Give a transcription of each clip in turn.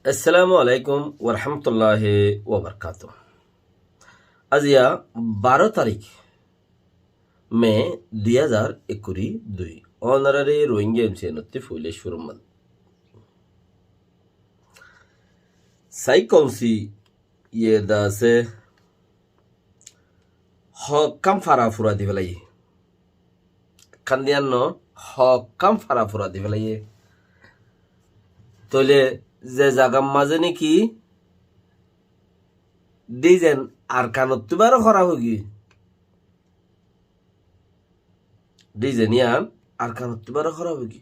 আসসালামু আলাইকুম ওরহামতুল্লাহি ওবরকাত। আজিয়া 12 তারিখ মে 2022 অনারারি রোহিঙ্গা এমসিএনতি ফুলে শুরুমান সাইকংসি ইয়েদাসে হকাম ফারা ফুরা দিবেলাই কান্দিয়ানো হকাম ফারা ফুরা দিবেলাই তলে যে জাগাম মাঝে নাকি ডিজেন আর কানত তুবারও খরা হগি ডিজেনিয়ান আর কানত তুবারও খরা হগি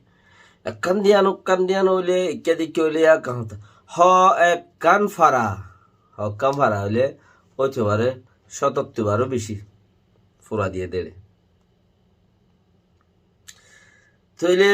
কান্দিয়ানো হইলে ইত্যাদি হইলে কাহতা হ এক কান ফারা হকাম ফারা হইলে হইতে পারে ৭৭বারও বেশি ফুরা দিয়ে দেড়ে তইলে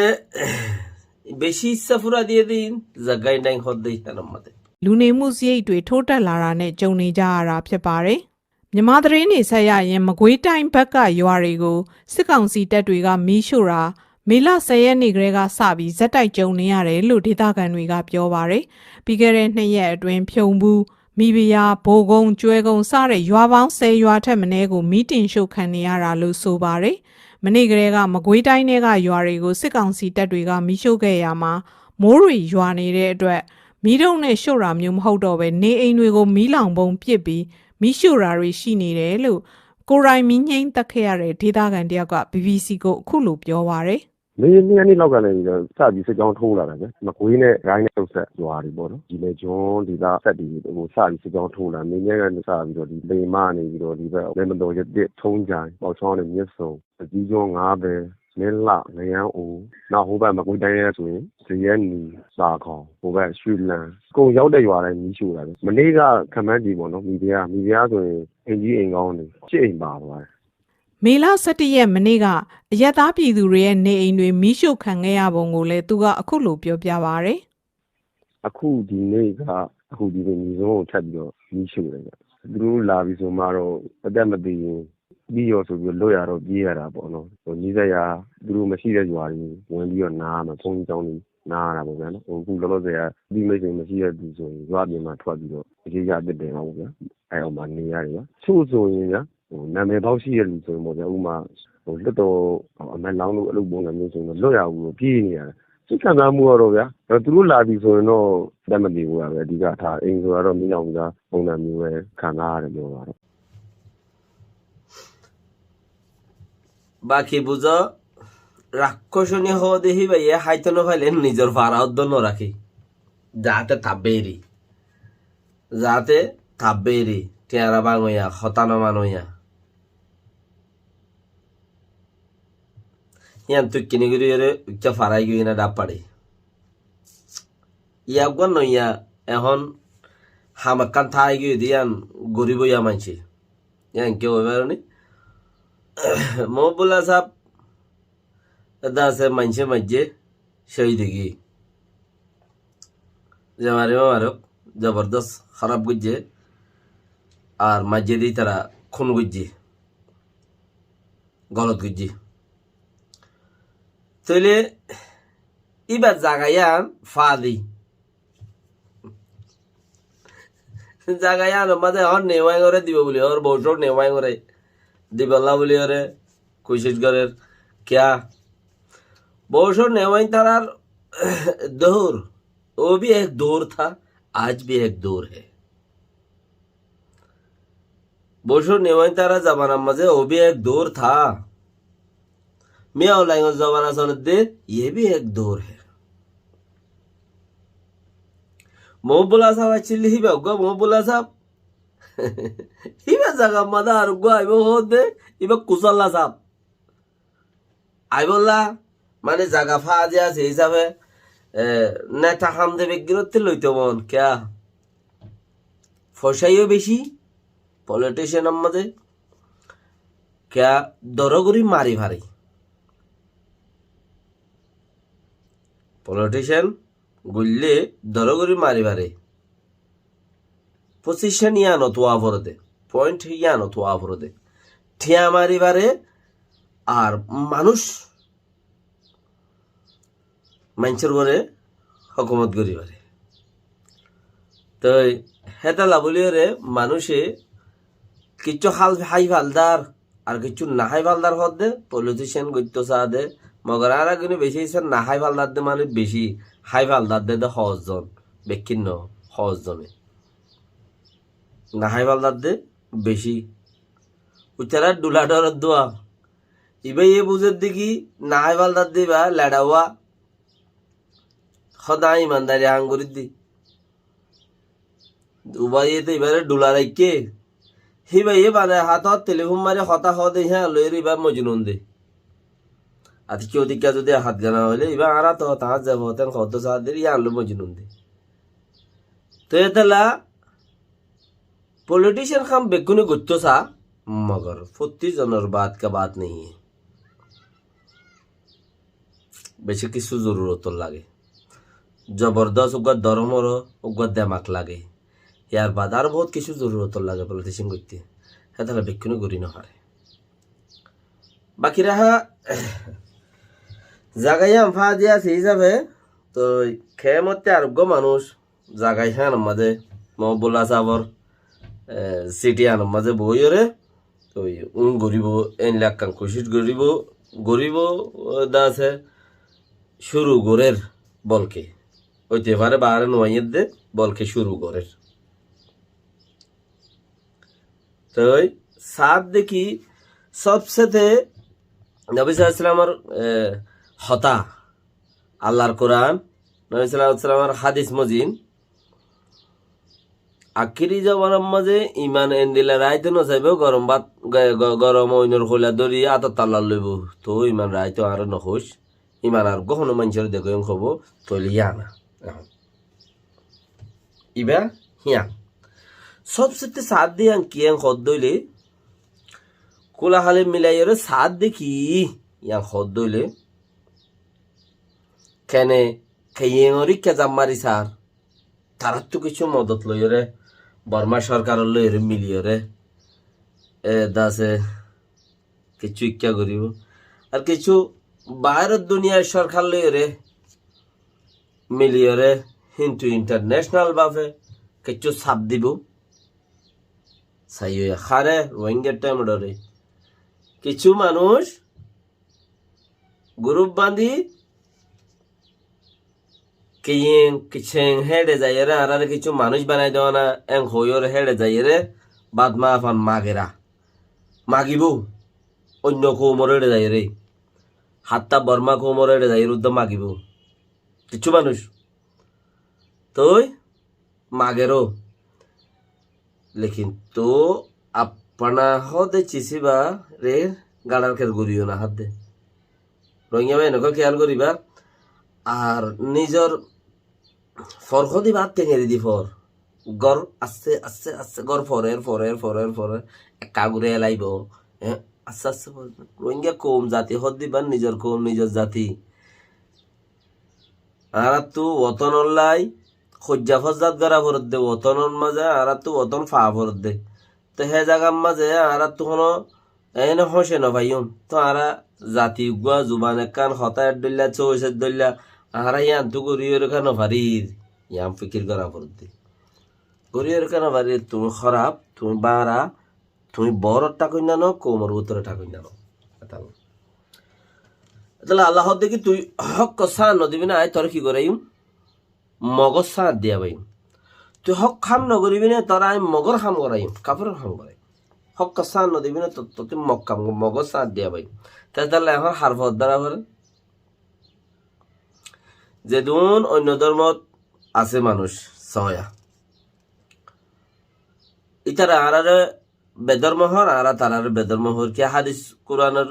বেশি ইচ্ছা ফুরা দিয়ে দিন জায়গায় নাই হদ দেই আমাদের လူနေမှုစရိတ်တွေထိုးတက်လာတာနဲ့ကြုံနေကြရတာဖြစ်ပါတယ်။မြန်မာသတင်းတွေဆက်ရရင်မကွေးတိုင်းဘက်ကရွာတွေကိုစစ်ကောင်စီတပ်တွေကမီးရှို့တာမေလ10ရက်နေ့ကလေးကစပြီးဇက်တိုက်ကြုံနေရတယ်လို့ဒေသခံတွေကပြောပါတယ်။ပြီးခဲ့တဲ့2ရက်အတွင်းဖြုံဘူးမိဖုရားဘိုးကုန်းကျွဲကုန်းစတဲ့ရွာပေါင်း10ရွာထက်မနည်းကိုမီးတင်ရှို့ခံနေရတာလို့ဆိုပါတယ်။မနေ့ကလေးကမကွေးတိုင်းထဲကရွာတွေကိုစစ်ကောင်စီတပ်တွေကမီးရှို့ခဲ့ရမှာမိုးရီရွာနေတဲ့အတွက်မီးတုံးနဲ့ရှို့တာမျိုးမဟုတ်တော့ပဲနေအိမ်တွေကိုမီးလောင်ပုံပစ်ပြီးမီးရှို့တာတွေရှိနေတယ်လို့ကိုရိုင်းမင်းငိမ့်တက်ခဲ့ရတဲ့ဒေသခံတယောက်က BBC ကိုအခုလိုပြောပါတယ်။နေနေ့လောက်ကလည်းစပြီးစစ်ကြောင်းထိုးလာတယ်ဗျ။မကွေးနဲ့ရိုင်းနဲ့တုတ်ဆက်ရွာတွေပေါ့နော်။ဒီလေကျွန်းဒီသားဆက်ပြီးစပြီးစစ်ကြောင်းထိုးလာနေနေ့ကစပြီးတော့ဒီလေမနေပြီးတော့ဒီဘက်လေမတော်ရတဲ့ထုံးကြိုင်ပေါ့ချောင်းနဲ့မြစ်စုံအကြီးကျွန်း၅ပဲမင်းလငရမ်းအိုနောက်ဟိုဘက်မကွေးတိုင်းရဲဆိုရင်ဇရဲနီစာခေါင်ဟိုဘက်ရွှေလန်းကုန်ရောက်တဲ့ရွာတိုင်းမီးရှို့တာပဲမနေ့ကခမန်းကြီးပေါ့နော်မိဖုရားဆိုရင်အင်ကြီးအိမ်ကောင်းနေရှစ်အိမ်ပါသွားတယ်မေလ17ရက်မနေ့ကအရက်သားပြည်သူတွေရဲ့နေအိမ်တွေမီးရှို့ခံခဲ့ရပုံကိုလည်းသူကအခုလိုပြောပြပါဗျ။အခုဒီနေ့ကဒီမြေစုံကိုထပ်ပြီးတော့မီးရှို့တယ်ဗျ။သူတို့လာပြီးဆိုမှတော့အသက်မသေးရင်ပြီးရောဆိုပြီးလွတ်ရတော့ပြေးရတာပေါ့နော်။နီးစပ်ရာသူတို့မရှိတဲ့ရွာတွေဝင်ပြီးတော့နားမှာဖုန်းကြောင်းတွေနားရတာပေါ့ဗျာနော်။အခုလောလောဆယ်ကဒီမိတ်ဆွေမရှိတဲ့သူဆိုရင်ရွာပြင်မှာထွက်ပြီးတော့အခြေရအစ်တယ်ပေါ့ဗျာ။အဲအောင်မှာနေရတယ်ဗျ။ချို့ဆိုရင်ဗျာနာမည်ပေါက်ရှိတဲ့လူဆိုရင်ပေါ့ဗျာဥမာလွတ်တော်အမလောင်းလို့အလုပ်ပုံစံမျိုးဆိုရင်လွတ်ရဘူးပြေးနေရတယ်စိတ်ခံစားမှုကတော့ဗျာသူတို့လာပြီဆိုရင်တော့တက်မတည်ဘူးပဲအဓိကထားအိမ်ဆိုတော့မိအောင်ကပုံစံမျိုးပဲခံစားရတယ်ပြောပါတော့বাকি বুঝো রাক্ষসনী হওয়া দেখি ভাইয়া হাইতনো ফাইলে নিজের ভাড়া উদ্যন্ন রাখি যাতে থাবেরি টেরা বাঙইয়া হতানো মানইয়া ইয়ান তুই কিনে গিয়ে উচ্চ ফারাই গিয়ে না ডাব পাড়ি ইয়াগুন নইয়া এখন হামাকান থাই গিয়ে দিয়ান গরিব ইয়া মানছি ইয়ান কেউ এবার নি মোবুল্লা সাহেব দাসে মানছে মাঝে সেই দিকে যে মারো জবরদস্ত খারাপ গুজে আর মাঝে দিই তারা খুন গুজি গলত গুজি তইলে ইবার জাগায়ান ফাদি জাগায়ান মাঝে হর নেওয়াই করে দিব বলি ওর বউটোর নেওয়াই করে दिबल्ला बोली अरे कोशिश करे क्या बोशोर नेवाई तारार दौर वो भी एक दौर था आज भी एक दौर है बोशोर नेवाई तारा जमाना मजे वो भी एक दौर था मियाँ लाइंगो जमाना सोने दे ये भी एक दौर है मोहब्बुल्ला साहब चिल्ली ही बेगो मोहब्बुल्ला साहब ইবা জায়গা মাদা আর গো আইব হতে ইবা কুসাল্লা সাপ আইবল্লা মানে জায়গা ফা যে আছে হিসাবে নেতা হাম দেবে গিরতে লইতে মন ক্যা ফসাইও বেশি পলিটিশিয়ান আমাদের ক্যা দরগরি মারি ভারি পলিটিশিয়ান গুললে দরগরি মারি ভারি পজিশন ইয়ানো তো আভরদে পয়েন্ট ইয়ানো তো আভরদে ঠিয়া মারিবারে আর মানুষ মানুষের ঘরে হকুমত করিবারে তো হেতালা বলিওরে মানুষে কিছু হাই ফালদার আর কিছু নাহাই ফালদার হদে পলিটিশিয়ান গত্য চা দে মগর আর কিন্তু বেশি নাহাই ফালদার দে মানে বেশি হাই ফালদার দে সহজন বেক্ষিন্ন সহজজনে নাহাই ফালদার দে বেশি উচারা ডুলা ডর দোয়া ইবাই এ বুঝের দেখি নাহাই ফালদার দিবা লেডাওয়া সদাই ইমানদারি আঙ্গুরি দি উবাই তো এবারে ডুলা রাইকে হি ভাই এ বানে হাতত টেলিফোন মারি হতা হদে হ্যাঁ লইর এবার মজনুন দে আতি কেউ দিকা যদি হাত গানা হইলে এবার আরা তো তাহার যাব তেন কত সাদের ইয়া আনলো মজনুন দে তো এতলা পলিটিशियन খাম বেগুনে গুচ্ছ সা মগর 40 জনের বাত কা বাত নেই বেশি কিছু জরুরত লাগে জবরদস্ত উগা ধর্মর উগা দেমাক লাগে ইয়ার বাদ আর বহুত কিছু জরুরত লাগে পলিটিশিয়ান করতে হ্যাঁ তাহলে বেক্ষণে গড়ি নহারে বাকি রাহা জাগাইয়া আমফা দিয়া সেই হিসাবে তো খেয়ে মধ্যে আরোগ্য মানুষ জাগাই হ্যাঁ মাঝে মহবুল্লা সাবর সিটি আনার মাঝে বইরে তো গরিব এন লাখ কোশিশ গরিব দাসে শুরু গরের বলকে ওইতে পারে বারে নোয়াইয়ের দে বলকে শুরু গরের তো সাত দেখি সবসাথে নবী সাল্লাল্লাহু আলাইহি ওয়াসাল্লামের হতা আল্লাহর কোরআন নবী সাল্লাল্লাহু আলাইহি ওয়াসাল্লামের হাদিস মজিন আখিরি জবানের মাঝে ইমান এন্ডিলা রাইতে নচাইব গরম ভাত গরম অইনর খোলা দরি আতর তাল্লা লইব তো ইমান রাইতে আর নখোস ইমান আর কখনো মানুষের দেখো হব তৈলি না ইবা হিয়া সবসাথে সাত দিয়ে কিয়াং খদ দইলে কোলাহালে মিলাইয়ের সাত দেখি ইয়াং খদ দইলে কেনে খেয়েরি কেজাম মারি সার তার তো কিছু মদত লইরে বর্মা সরকার লইরে মিলিয়রে দাসে কিছু ইচ্ছা করিব আর কিছু বাইরের দুনিয়ার সরকার লইরে মিলিয়রে কিন্তু ইন্টারন্যাশনাল ভাবে কিছু ছাপ দিব সাই খারে রোহিঙ্গার টাইম ডরে কিছু মানুষ গ্রুপ বাঁধি কিছেং হেডে যাইরে আর কিছু মানুষ বানাই দেওয়া না এং হইর হেডে যাইরে বাদ মা আফান মাগেরা মাগিব অন্য কৌমর হেডে যাইরে হাতটা বর্মা কৌমর হেডে যাই রুদ্ধ মাগিব কিছু মানুষ তই মাগেরও লেকিন তো আপনা হদে চিসিবা রে গাড়ার খের গড়িও না হাত দে রোহিঙ্গা ভাই এনেকুৱা খেয়াল করিবা আর নিজর ফরখ দিবা টেঙেরি দি ফর গড় আস্তে আস্তে আস্তে গড় ফরের কাগুরে এলাইব আস্তে আস্তে রোহিঙ্গা কম জাতি হদ দিবা নিজর কম নিজর জাতি আর তো ওতন লাই খজ্জা ফজ্জাত গড়া ভরত দে ওতনের মাঝে আর তো ওতন ফা ভরত দে তো হে জায়গার মাঝে আর তো কোনো এনে হসে না ভাইম তো আর জাতি গুয়া জুবান কান হতায় দল্লা চৌসের দল্লা আর ইয়ান তো গরিয়ের কেন ভারির ইয়াম ফিকির করা ভরত দে গরিয়ের কেন ভারির তুমি খারাপ তুমি বাড়া তুমি বড় টাকুই না নো কোমর উত্তরে টাকুই না নো তাহলে আল্লাহ দেখি তুই হক সা নদিবি না আয় তোর কি করাইম মগজ সাঁত দিয়া বাইম তুই হক খাম নগরিবি না তোরা আমি মগর খাম করাইম কাপড়ের খাম করাই হক সাঁত নদিবি না তোর মগ খাম মগজ সাঁত দিয়া বাইম তাহলে এখন হারফ দ্বারা করে যেদুন অন্য ধর্মত আছে মানুষ সয়া ইতারা আর বেদর্মহর আর তারার বেদর্মহর কি হাদিস কোরআনের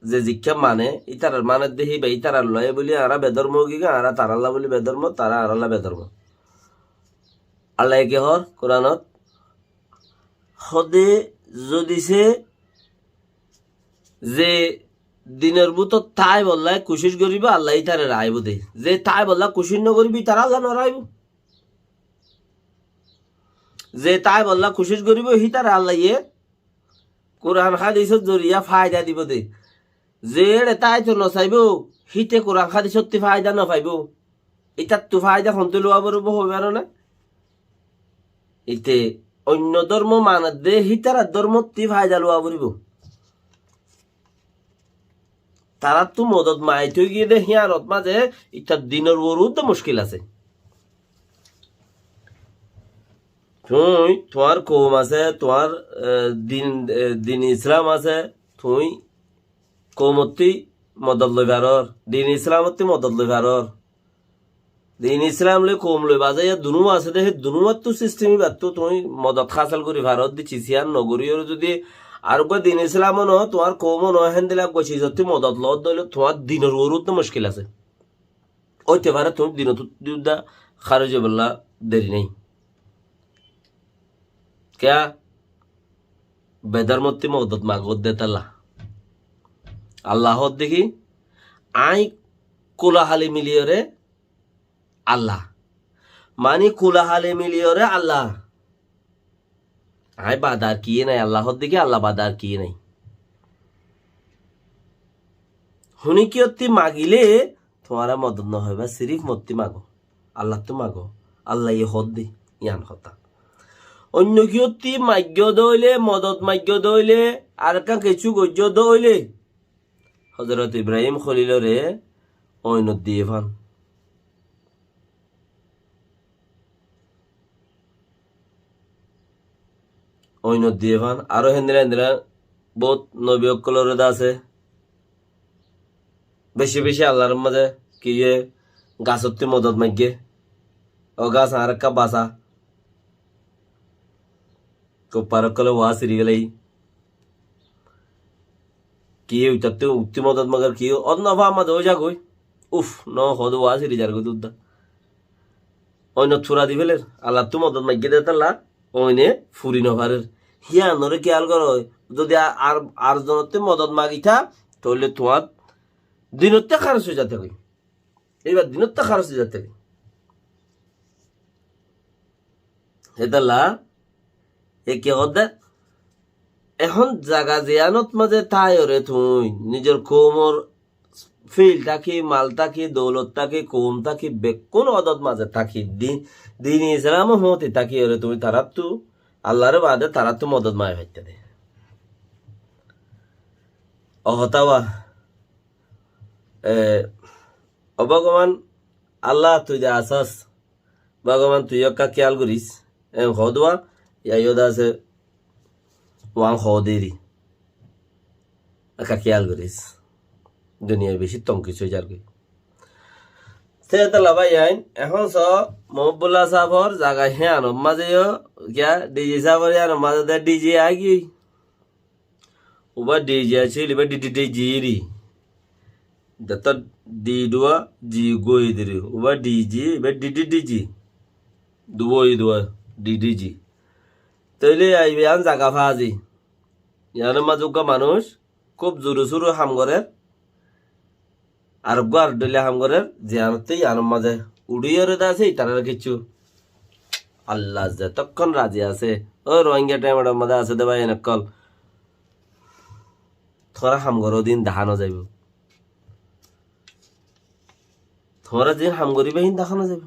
যে জিজ্ঞা মানে ইতারার মানে দেখি বা ইতারার লয় বলি আরা বেদর্ম গিগা আরা তারাল্লা বলি বেদর্ম তারা আরাল্লা বেদর্ম আল্লাহ কে হর কোরআনত হদে যদিছে যে দিনের বুত তাই বললাই কুশিস করিব আল্লাহ ইতারে রাইব দে যে তাই বললা কুশিস নকরিবি তারা আল্লাহ নরাইব যে তাই বললা কুশিস করিব হি তারা আল্লাহ ইয়ে কোরআন হাদিসের জরিয়া ফায়দা দিব দে যে তাই তো নচাইব হিতে কোরআন হাদিসত ফায়দা নপাইব এটার তো ফায়দা হন্তে লোৱা বরব হবে আর না ইতে অন্য ধর্ম মানত দে হিতারা ধর্ম তি ফায়দা লোয়া বলিব তারা তো মদত মাই থই গিয়ে দে হিয়ানত মাঝে ইটা দিনের বড়ুত মুশকিল আছে তুই তোমার কৌম আছে তোমার দিন ইসলাম আছে তুই কৌমতি মদত লই ভারর দিন ইসলামতি মদত লই ভারর দিন ইসলাম লই কৌম লই বাজে দুনু আছে দে দুনুমার তো সিস্টেমই বাদ তো তুমি মদত খাসাল করি ভারত দিচ্ছি সিয়ান নগরীয় যদি আর দিন ইসলামও ন তোমার কৌমও ন হেন দিলে গছি যদি মদত লত দইলে তোমার দিনের ওরুত তো মুশকিল আছে ওইতে পারে তুমি দিনত খারজ বললা দেরি নেই क्या बेदर मत्ती मदद मागोद दे तल्ला अल्लाह देखी आई कुलाहाली मिलियरे अल्लाह मानी कुलाहाली मिलियरे अल्लाह आई बादार किए नहीं अल्लाह देखी अल्लाह बादार किए नहीं हुनी की अत्ती मागिले तुम्हारा मदद न होगा सिर्फ मत्ती मागो अल्लाह तो मागो अल्लाह ये होद दे यान होता অন্য কিয়তি মাগ্য দইলে মদত মাগ্য দইলে আর কা কিছু গজ্য দইলে হযরত ইব্রাহিম খলিলরে অন্য দিয়ে ফান অন্য দিয়ে ফান আরো হেন্দ্রা হেন্দ্রা বহুত নবী অকলরে আছে বেশি বেশি আল্লাহর মাঝে কি গাছতে মদত মাগ্যে ও গাছ আর কা বাসা को परकल वहा सिरिगलाई किए उतते उक्ति मदद मगर किए और न वहा मद हो जा कोई उफ न हो दो वहा सिरि जार को दुद्दा ओय न थुरा दिबेले आल्लाह तु मदद माग्गे देताला ओयने ফুরি ন পারের হিয়া নরে খেয়াল করো যদি আর জনতে মদদ মাগিতা তাহলে তোমার দিনতে খরচ হয়ে যেতে কই এইবার দিনতে খরচ হয়ে যেতে হেতালা একে হদে এখন জাগা জিয়ানত মাঝে তাইরে তুই নিজের কোমর ফিল থাকি মাল থাকি দৌলত থাকি কোম থাকি বেকুন অদত মাঝে থাকি দিন ইসলাম হতে থাকি ওরে তুমি তারা তো আল্লাহর বাদে তারা তো মদত মায় হইতে দে অহতাওয়া ভগবান আল্লাহ তুই যে আসাস ভগবান তুই একা খেয়াল করিস হদওয়া यायोदा से वहाँ खोदेरी अका ख्याल करिस दुनिया बेशी तंकी छो जार गई से तला भाई आइन এখন স মোহাম্মদুল্লাহ সাহেবর জায়গা হ্যাঁ আনো মাঝে क्या डीजे साहब यार माঝে দে डीजे आ गई उबा डीजे আছে লিবা डीजे রি দত ডি দুয়া জি গোই দিরি উবা डीजे বে डीजे দুবই দুয়া डीजे তৈলে আইবে আন জাগা ফাজি ইয়ার মাজুকা মানুষ খুব জোরে জোরে হাম করে আর গার ডলে হাম করে জিয়ানতে ইয়ার মাঝে উড়িয়ে দাসে তার কিছু আল্লাহ যে তখন রাজি আছে ও রোহিঙ্গা টাইমের মধ্যে আছে দে ভাই নকল থরা হাম করো দিন দেখানো যাইব থরা দিন হাম করিবে হিন দেখানো যাইব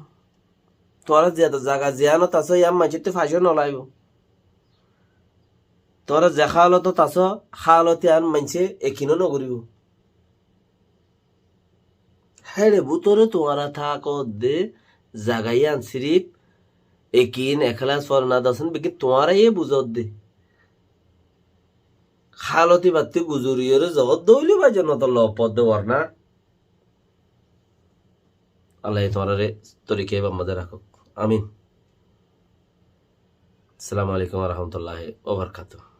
তোরা যে জায়গা জিয়ানত আছে ইয়ার মাঝে ফাঁসিও নলাইব তোরা যে খালত আস খালতে আর মানছে এখিনো নগরিব হ্যাঁ রে বুতরে তোমারা থাক দে জাগাই আন সিরিপ একিন এখলাস ফরনা দসন বেকি তোমারা এ বুঝত দে খালতি বাতি গুজুরিয়রে জগৎ দইলি বা যেন তো লপদ দেওয়ার না আল্লাহ তোমার তরিকে বা মজা রাখো আমিন আসসালামু আলাইকুম ওয়া রাহমাতুল্লাহি ওয়া বারাকাতুহু